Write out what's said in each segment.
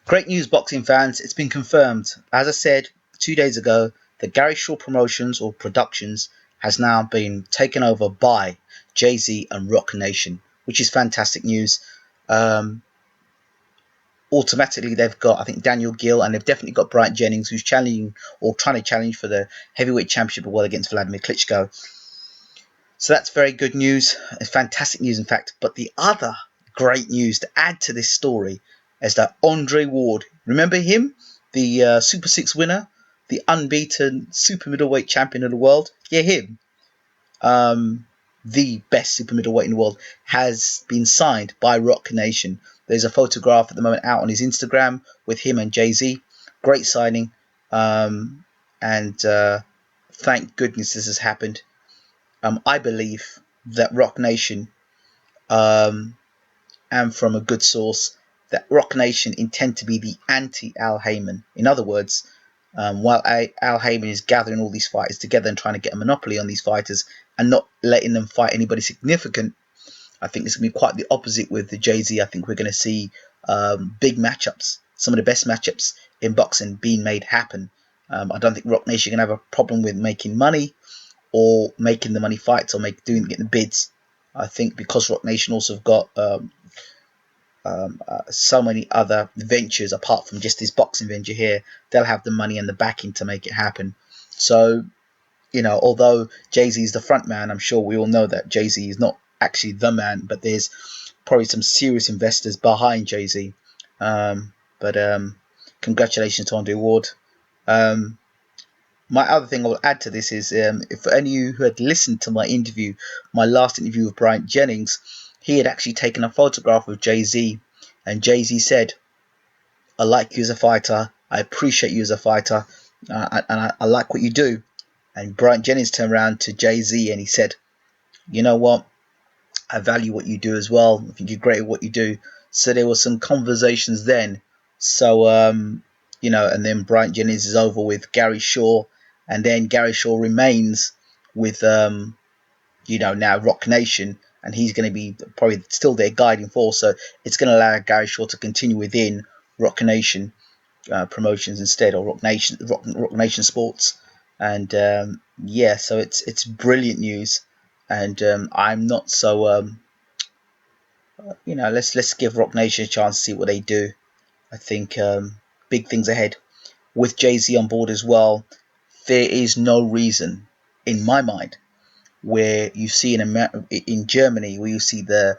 Great news, boxing fans. It's been confirmed. As I said 2 days ago, the Gary Shaw Promotions or Productions has now been taken over by Jay-Z and Rocnation, which is fantastic news. Um, Automatically, they've got, I think, Daniel Gill, and they've definitely got Bryant Jennings, who's challenging or trying to challenge for the heavyweight championship award against Vladimir Klitschko. So that's very good news. It's fantastic news, in fact. But the other great news to add to this story is that Andre Ward, remember him? The Super 6 winner, the unbeaten super middleweight champion of the world? Yeah, him. Um, the best super middleweight in the world, has been signed by Rocnation. There's a photograph at the moment out on his Instagram with him and Jay-Z. Great signing. And thank goodness this has happened. I believe that Rocnation, um, and from a good source, that Rocnation intend to be the anti-Al Heyman. In other words, while Al Heyman is gathering all these fighters together and trying to get a monopoly on these fighters and not letting them fight anybody significant, I think it's going to be quite the opposite with the Jay-Z. I think we're going to see big matchups, some of the best matchups in boxing being made happen. I don't think Rocnation can have a problem with making money or making the money fights or getting the bids. I think because Rocnation also have got so many other ventures apart from just this boxing venture here, they'll have the money and the backing to make it happen. So, although Jay-Z is the front man, I'm sure we all know that Jay-Z is not actually the man, but there's probably some serious investors behind Jay-Z. But congratulations to Andre Ward. My other thing I will add to this is, if any of you who had listened to my last interview with Bryant Jennings, he had actually taken a photograph of Jay-Z, and Jay-Z said, "I like you as a fighter. I appreciate you as a fighter, and I like what you do." And Bryant Jennings turned around to Jay-Z and he said, "You know what? I value what you do as well. I think you're great at what you do." So there were some conversations then. So and then Bryant Jennings is over with Gary Shaw, and then Gary Shaw remains with now Rocnation, and he's going to be probably still their guiding force. So it's going to allow Gary Shaw to continue within Rocnation Promotions instead, or Rocnation Sports. And so it's brilliant news, and I'm not so let's give Rocnation a chance to see what they do. I think big things ahead with Jay-Z on board as well. There is no reason, in my mind, where you see in Germany, where you see the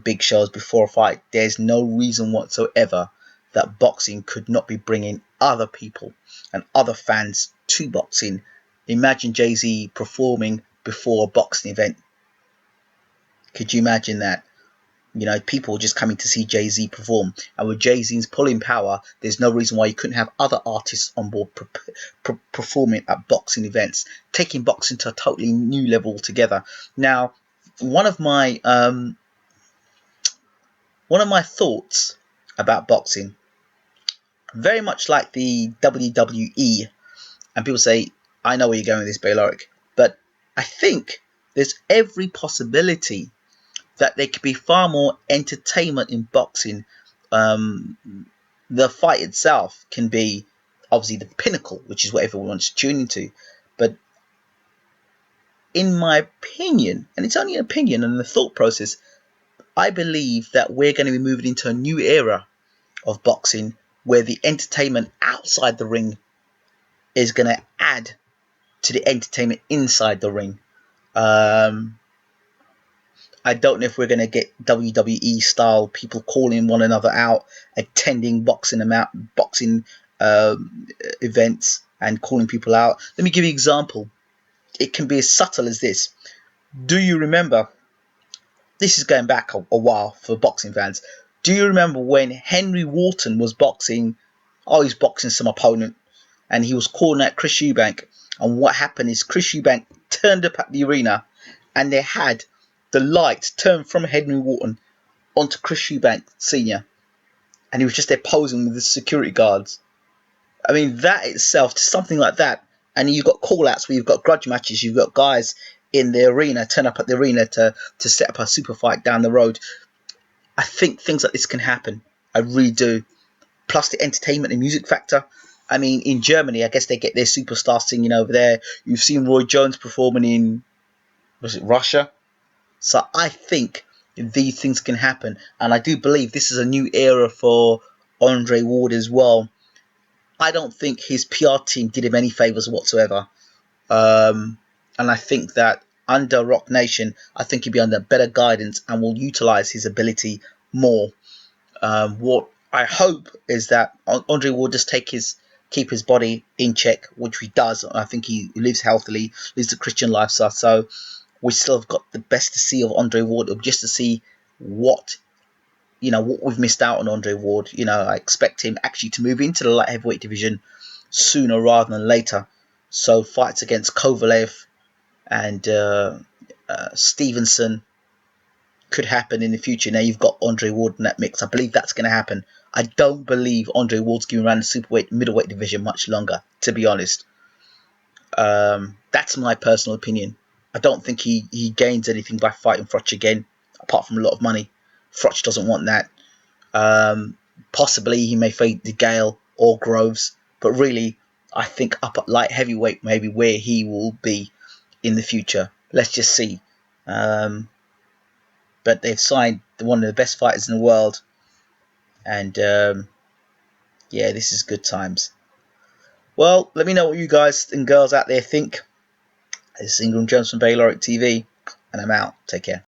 big shows before a fight. There's no reason whatsoever that boxing could not be bringing other people and other fans to boxing. Imagine Jay-Z performing before a boxing event. Could you imagine that? People just coming to see Jay-Z perform. And with Jay-Z's pulling power, there's no reason why you couldn't have other artists on board performing at boxing events, taking boxing to a totally new level altogether. Now, one of my thoughts about boxing, very much like the WWE, and people say, I know where you're going with this, Bayloric, but I think there's every possibility that there could be far more entertainment in boxing. The fight itself can be obviously the pinnacle, which is what everyone wants to tune into. But in my opinion, and it's only an opinion and the thought process, I believe that we're going to be moving into a new era of boxing where the entertainment outside the ring is going to add to the entertainment inside the ring. I don't know if we're going to get WWE style people calling one another out, attending boxing events and calling people out. Let me give you an example. It can be as subtle as this. Do you remember? This is going back a while for boxing fans. Do you remember when Henry Wharton was boxing? Oh, he's boxing some opponent, and he was calling out Chris Eubank. And what happened is Chris Eubank turned up at the arena, and they had the lights turned from Henry Wharton onto Chris Eubank Sr. And he was just there posing with the security guards. I mean, that itself, something like that. And you've got call-outs where you've got grudge matches. You've got guys in the arena, turn up at the arena to set up a super fight down the road. I think things like this can happen. I really do. plus the entertainment and music factor. I mean, in Germany, I guess they get their superstars singing over there. You've seen Roy Jones performing in, was it Russia? So I think these things can happen, and I do believe this is a new era for Andre Ward as well. I don't think his PR team did him any favors whatsoever, and I think that under Rocnation, I think he'll be under better guidance and will utilize his ability more. What I hope is that Andre will just keep his body in check, which he does. I think he lives healthily, lives a Christian lifestyle. So we still have got the best to see of Andre Ward, just to see what what we've missed out on Andre Ward. I expect him actually to move into the light heavyweight division sooner rather than later. So fights against Kovalev and Stevenson could happen in the future. Now you've got Andre Ward in that mix. I believe that's going to happen. I don't believe Andre Ward's going around the superweight, middleweight division much longer, to be honest. That's my personal opinion. I don't think he gains anything by fighting Froch again, apart from a lot of money. Froch doesn't want that. Possibly he may fade to Gale or Groves, but really, I think up at light heavyweight maybe where he will be in the future. Let's just see. But they've signed one of the best fighters in the world, and yeah, this is good times. Well, let me know what you guys and girls out there think. This is Ingram Jones from Bayloric TV, and I'm out. Take care.